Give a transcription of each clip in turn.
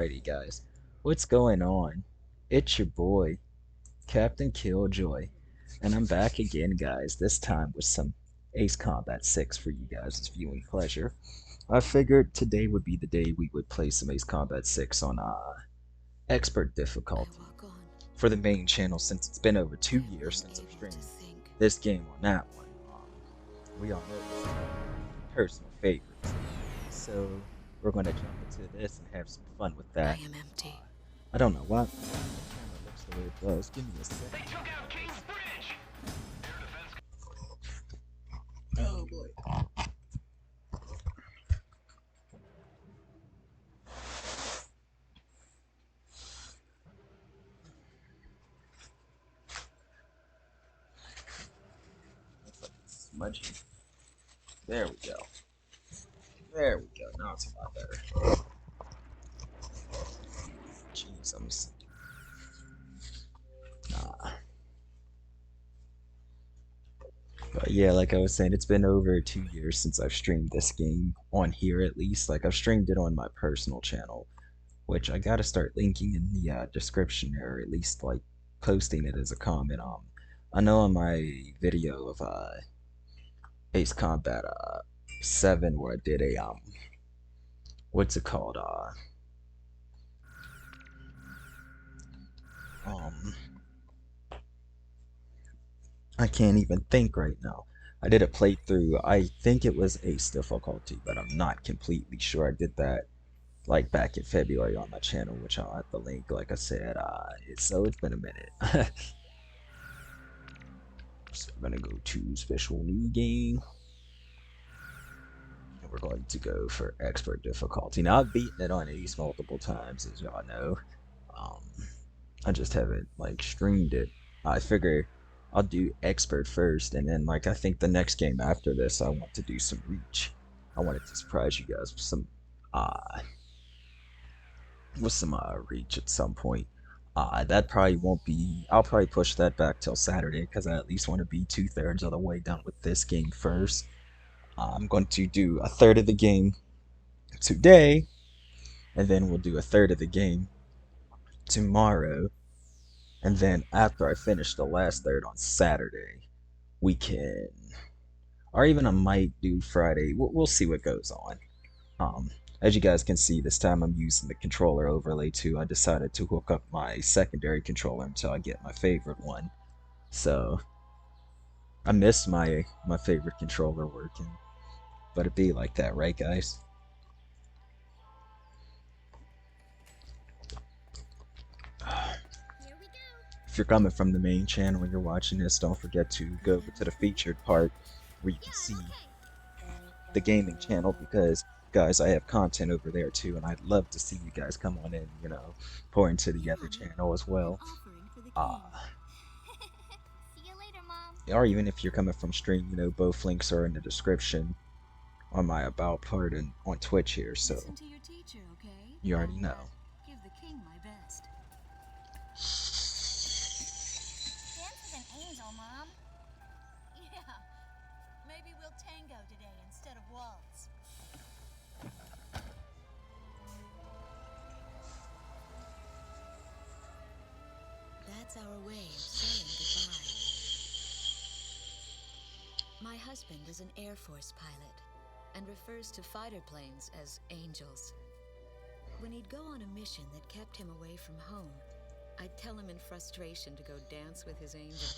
Alrighty, guys, what's going on? It's your boy, Captain Killjoy, and I'm back again, guys, this time with some Ace Combat 6 for you guys' viewing pleasure. I figured today would be the day we would play some Ace Combat 6 on expert I difficulty walk on. for the main channel since it's been over I 2 years am since I've unable to streamed think. this game on that one. We all know this is one of my personal favorites. So we're going to jump into this and have some fun with I that. am empty. I don't know why the camera looks the way it does. Give me a They second. took out King's Bridge! Air defense. Oh boy. Looks like it's smudgy. There we go. There we go. Now it's a lot better. Jeez, but yeah, like I was saying, it's been over 2 years since I've streamed this game on here at least. Like I've streamed it on my personal channel, which I gotta start linking in the description or at least like posting it as a comment. I know on my video of Ace Combat 7 where I did a what's it called um I can't even think right now. I did a playthrough. I think it was Ace difficulty, but I'm not completely sure. I did that like back in February on my channel, which I'll have the link. Like I said, so it's been a minute. So we're gonna go to special new game, and we're going to go for expert difficulty. Now I've beaten it on Ace multiple times, as y'all know. Um, I just haven't like streamed it. I figure I'll do expert first, and then like I think the next game after this, I want to do some reach. I wanted to surprise you guys uh with some reach at some point. That probably won't be. I'll probably push that back till Saturday because I at least want to be 2/3 of the way done with this game first. I'm going to do a third of the game today, and then we'll do a third of the game tomorrow, and then after I finish the last third on Saturday, we can, or even I might do Friday. We'll see what goes on. Um, as you guys can see, this time I'm using the controller overlay too. I decided to hook up my secondary controller until I get my favorite one. So I miss my favorite controller working, but it be like that, right, guys? Here we go. If you're coming from the main channel and you're watching this, don't forget to go over to the featured part where you can Yeah, see I'm okay. the gaming channel because guys, I have content over there too, and I'd love to see you guys come on in, pour into the other Yum. channel as An well. offering for the Uh, king. See you later, Mom. or even if you're coming from stream, both links are in the description on my about part and on Twitch here, Listen so to your teacher, okay? you already And know. give the king my best. Dance with an angel, Mom. Yeah. Maybe we'll tango today instead of waltz. That's our way of saying goodbye. My husband is an Air Force pilot and refers to fighter planes as angels. When he'd go on a mission that kept him away from home, I'd tell him in frustration to go dance with his angels.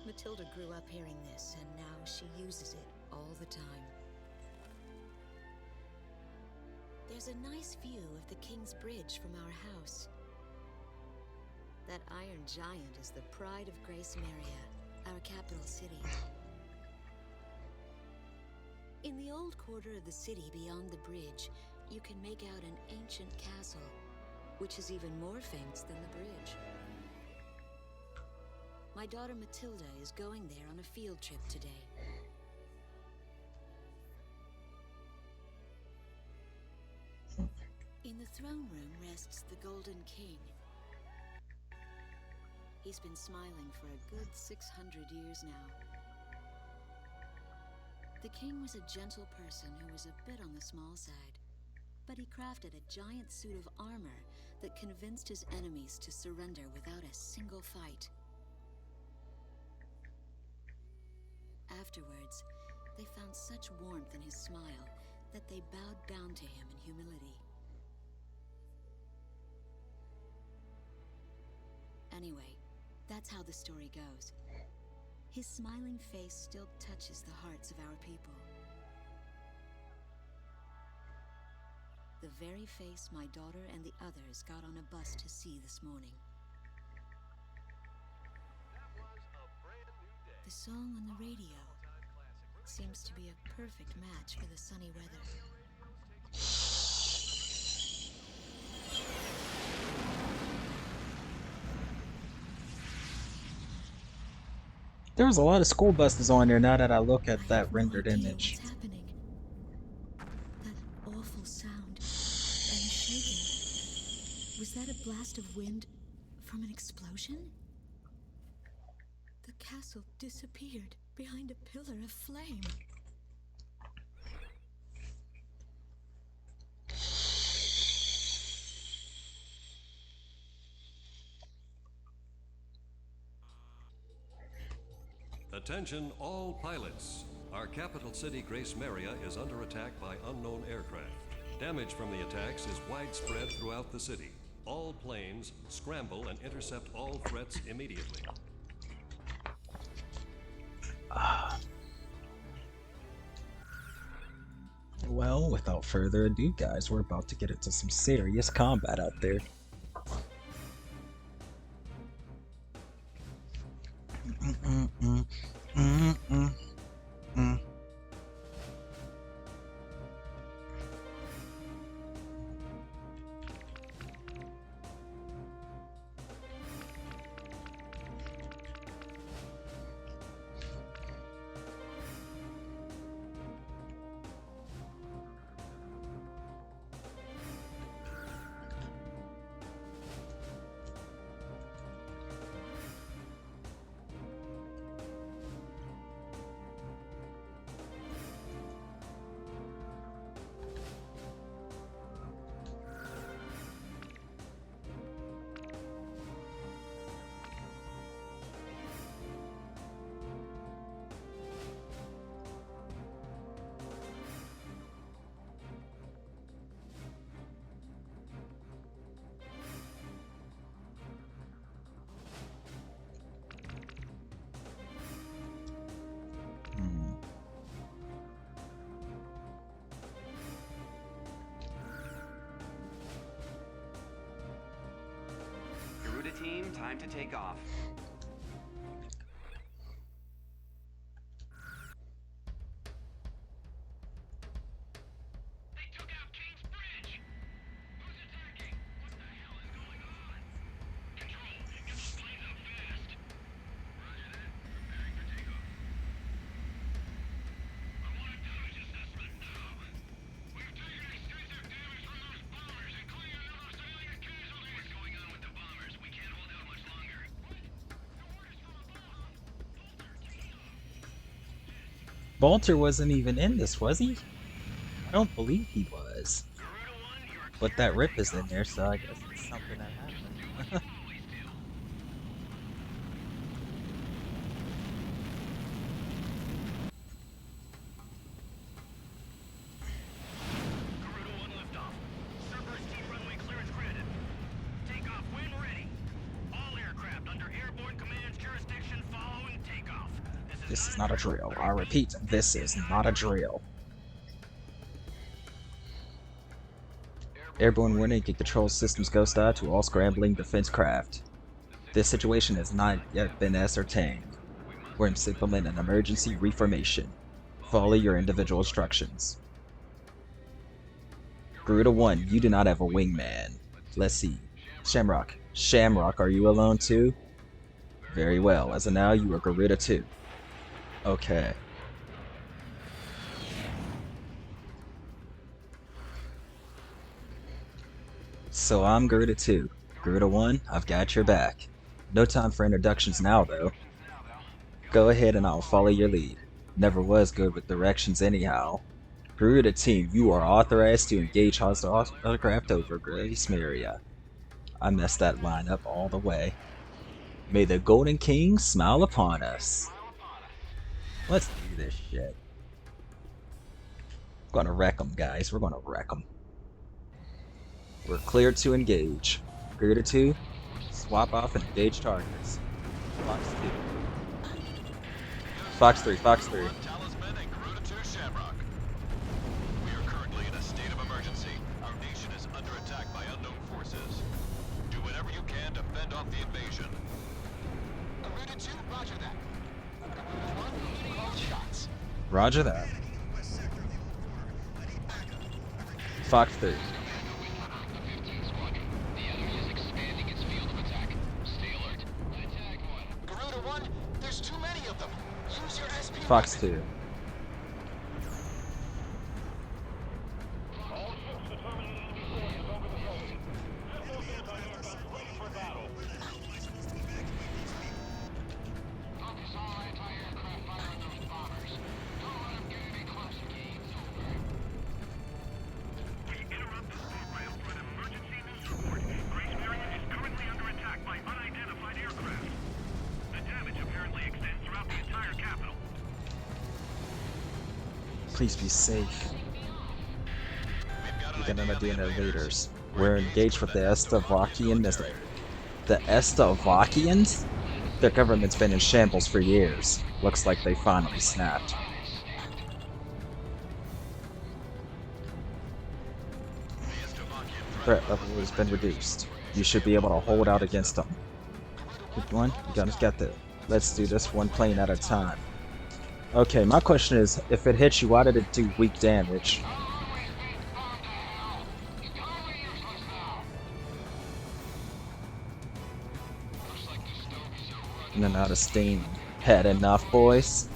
Matilda grew up hearing this, and now she uses it all the time. There's a nice view of the King's Bridge from our house. That iron giant is the pride of Gacemeria, our capital city. In the old quarter of the city beyond the bridge, you can make out an ancient castle, which is even more famous than the bridge. My daughter Matilda is going there on a field trip today. In the throne room rests the Golden King. He's been smiling for a good 600 years now. The king was a gentle person who was a bit on the small side. but he crafted a giant suit of armor that convinced his enemies to surrender without a single fight. Afterwards, they found such warmth in his smile that they bowed down to him in humility. Anyway, that's how the story goes. His smiling face still touches the hearts of our people. The very face my daughter and the others got on a bus to see this morning. The song on the radio seems to be a perfect match for the sunny weather. There was a lot of school buses on there now that I look I at have that no rendered idea image. what's happening. That awful sound and shaking. Was that a blast of wind from an explosion? The castle disappeared behind a pillar of flame. Attention all pilots. Our capital city, Gacemeria, is under attack by unknown aircraft. Damage from the attacks is widespread throughout the city. All planes, scramble and intercept all threats immediately. Well, without further ado, guys, we're about to get into some serious combat out there. Garuda team, time to take off. They took out King's Bridge! Who's attacking? What the hell is going on? Control, get those planes up fast. Roger that. Preparing for takeoff. I want a damage assessment now. We've taken extensive damage from those bombers, including a number of civilian casualties. What's going on with the bombers? We can't hold out much longer. What? The orders from above. Bolter wasn't even in this, was he? I don't believe he was. Garuda 1, you are But that rip is in there, so I guess it's something that happened. always do. Garuda 1 liftoff. Cerberus team runway clearance granted. Takeoff when ready. All aircraft under airborne command's jurisdiction following takeoff. This is not a drill. I repeat, this is not a drill. Airborne warning, get control systems ghost eye to all scrambling defense craft. This situation has not yet been ascertained. We're implementing an emergency reformation. Follow your individual instructions. Garuda 1, you do not have a wingman. Let's see. Shamrock. Shamrock, are you alone too? Very well. As of now, you are Garuda 2. Okay. So I'm Garuda 2. Garuda 1, I've got your back. No time for introductions now, though. Go ahead and I'll follow your lead. Never was good with directions anyhow. Garuda team, you are authorized to engage hostile aircraft over Gacemeria. I messed that line up all the way. May the Golden King smile upon us. Let's do this shit. We're gonna wreck them, guys. We're gonna wreck them. We're cleared to engage. Garuda 2, swap off and engage targets. Fox 2. Fox 3, Fox 3. Talisman and Garuda 2 Shamrock. We are currently in a state of emergency. Our nation is under attack by unknown forces. Do whatever you can to fend off the invasion. Garuda 2, roger that. Garuda 1, call shots. Roger that. Fox 3. Garuda 1, there's too many of them. Use your SP Fox weapon. 2. Please be safe. We got an idea in invaders. We're engaged with the Estavakians. The Estavakians? Their government's been in shambles for years. Looks like they finally snapped. Threat level has been reduced. You should be able to hold out against them. Good one. You gotta get there. Let's do this one plane at a time. Okay, my question is, if it hits you, why did it do weak damage? And then out of steam. Had enough, boys?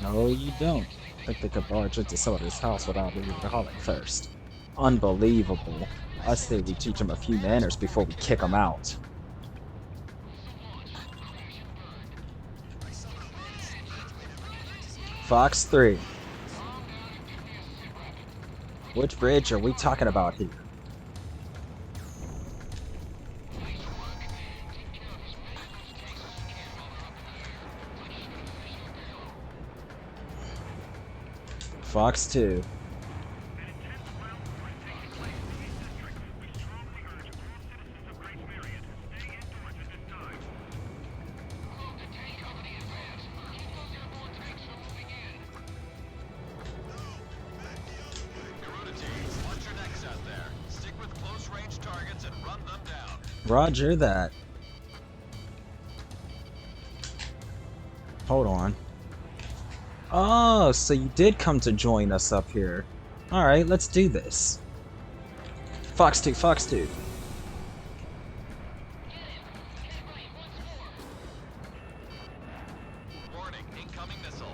No, you don't. I think they could barge into somebody's house without leaving the calling first. Unbelievable. I say we teach them a few manners before we kick them out. Fox 3. Which bridge are we talking about here? Fox 2. Roger that. Hold on. Oh, so you did come to join us up here. Alright, let's do this. Fox 2, Fox 2. Warning, incoming missile.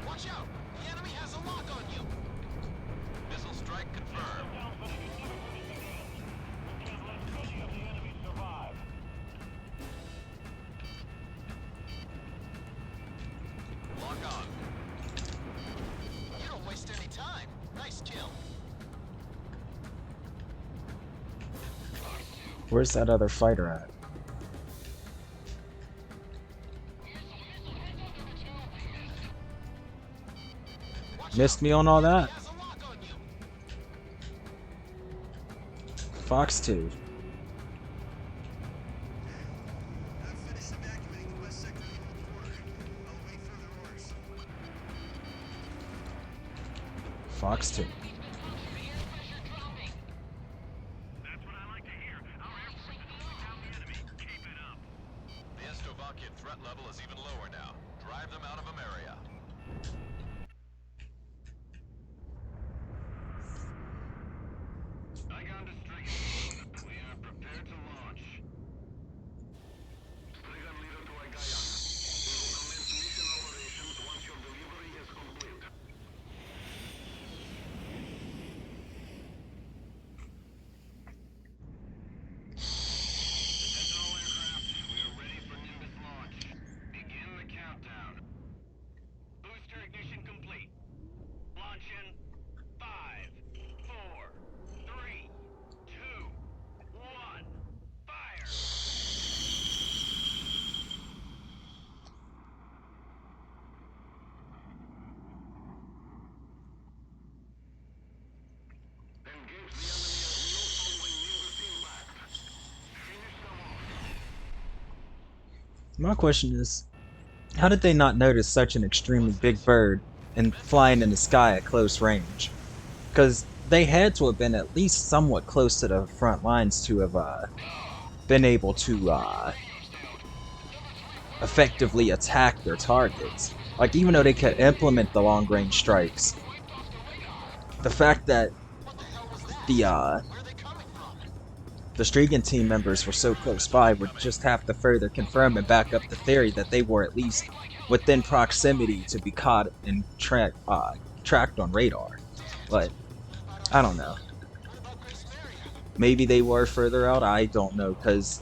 Watch out! The enemy has a lock on you! Missile strike confirmed. Lock on. You don't waste any time. Nice kill. Where's that other fighter at? Missed me on all that? Has a lock on you. Fox 2. Fox 2. That's what I like to hear. Our Air Force is holding down the enemy. Keep it up. The Estavakian threat level is even lower now. Drive them out of Ameria. Icon to Strigan. We are prepared to launch. Strigan leader to Igaya. We will commence mission operations once your delivery is complete. My question is, how did they not notice such an extremely big bird and flying in the sky at close range? Because they had to have been at least somewhat close to the front lines to have been able to effectively attack their targets. Like, even though they could implement the long range strikes, the fact that the uh, the Strigan team members were so close by would just have to further confirm and back up the theory that they were at least within proximity to be caught and tracked on radar. But I don't know. Maybe they were further out. I don't know, cause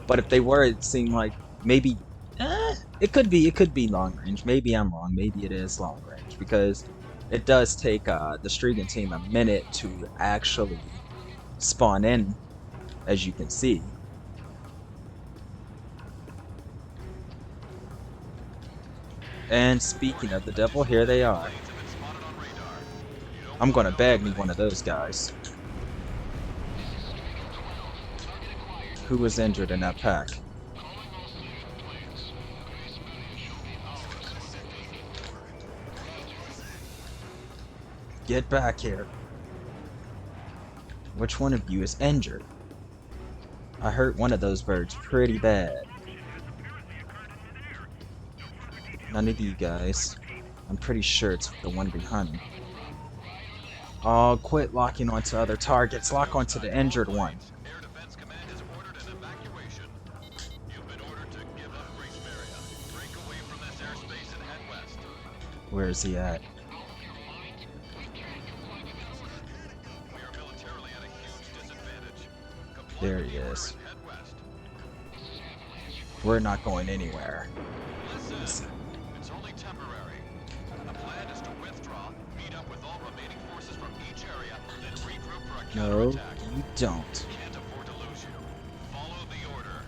but if they were, it seemed like maybe it could be long range. Maybe I'm wrong. Maybe it is long range because it does take the Strigan team a minute to actually spawn in, as you can see. And speaking of the devil, here they are. I'm gonna bag me one of those guys. Who was injured in that pack? Get back here. Which one of you is injured? I hurt one of those birds pretty bad. None of you guys. I'm pretty sure it's the one behind me. Oh, quit locking onto other targets. Lock onto the injured one. Air Defense Command has ordered an evacuation. You've been ordered to give up Gacemeria. Break away from this airspace and head west. Where is he at? We are militarily at a huge disadvantage. Comply There with he the order is. and head west. We're not going anywhere. Listen, it's only temporary. The plan is to withdraw, meet up with all remaining forces from each area, then regroup for a No, counterattack. you don't. Can't afford to lose you. Follow the order.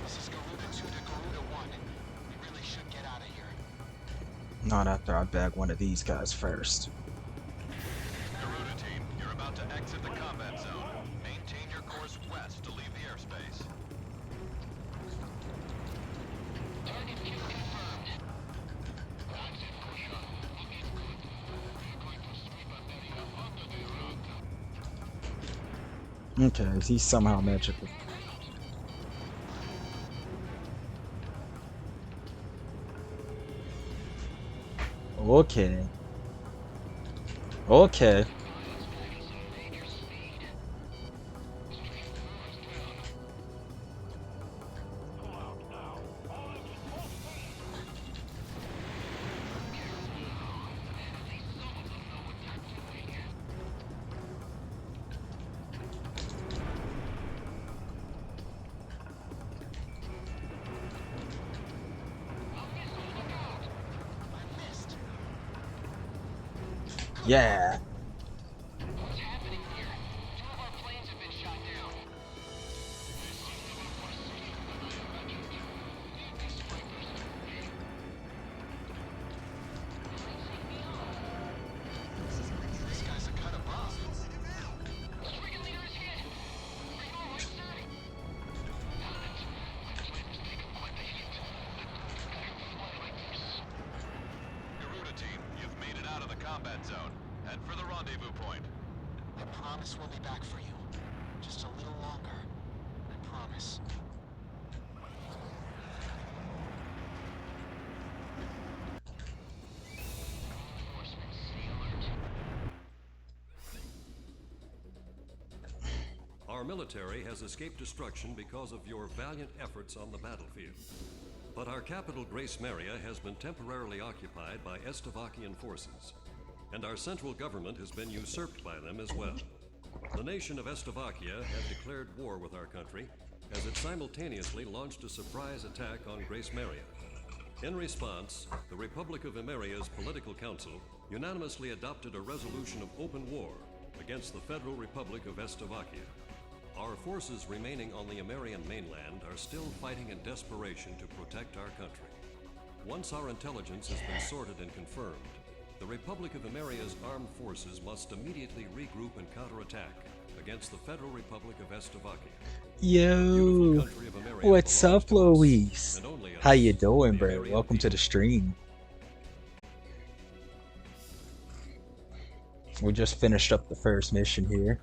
This is Garuda 2 to Garuda 1. We really should get out of here. Not after I bag one of these guys first. Garuda team, you're about to exit the combat zone. Maintain your course west to leave the airspace. Target kill confirmed. Okay, he's somehow magical. Okay. Okay. Yeah. What's happening here? Two of our planes have been shot down. This guy's a cut above. Stricken leader is hit. Signal resetting. Garuda team, you've made it out of the combat zone. Head for the rendezvous point. I promise we'll be back for you. Just a little longer. I promise. Our military has escaped destruction because of your valiant efforts on the battlefield. But our capital, Gacemeria, has been temporarily occupied by Estavakian forces, and our central government has been usurped by them as well. The nation of Estavakia had declared war with our country as it simultaneously launched a surprise attack on Gacemeria. In response, the Republic of Emeria's Political Council unanimously adopted a resolution of open war against the Federal Republic of Estavakia. Our forces remaining on the Emerian mainland are still fighting in desperation to protect our country. Once our intelligence has been sorted and confirmed, The Republic of Ameria's armed forces must immediately regroup and counterattack against the Federal Republic of Estovakia. The beautiful Yo, country of Ameria what's belongs up, to us, Luis? and only How you us, doing, the bro? Amerian Welcome to the people. stream. We just finished up the first mission here.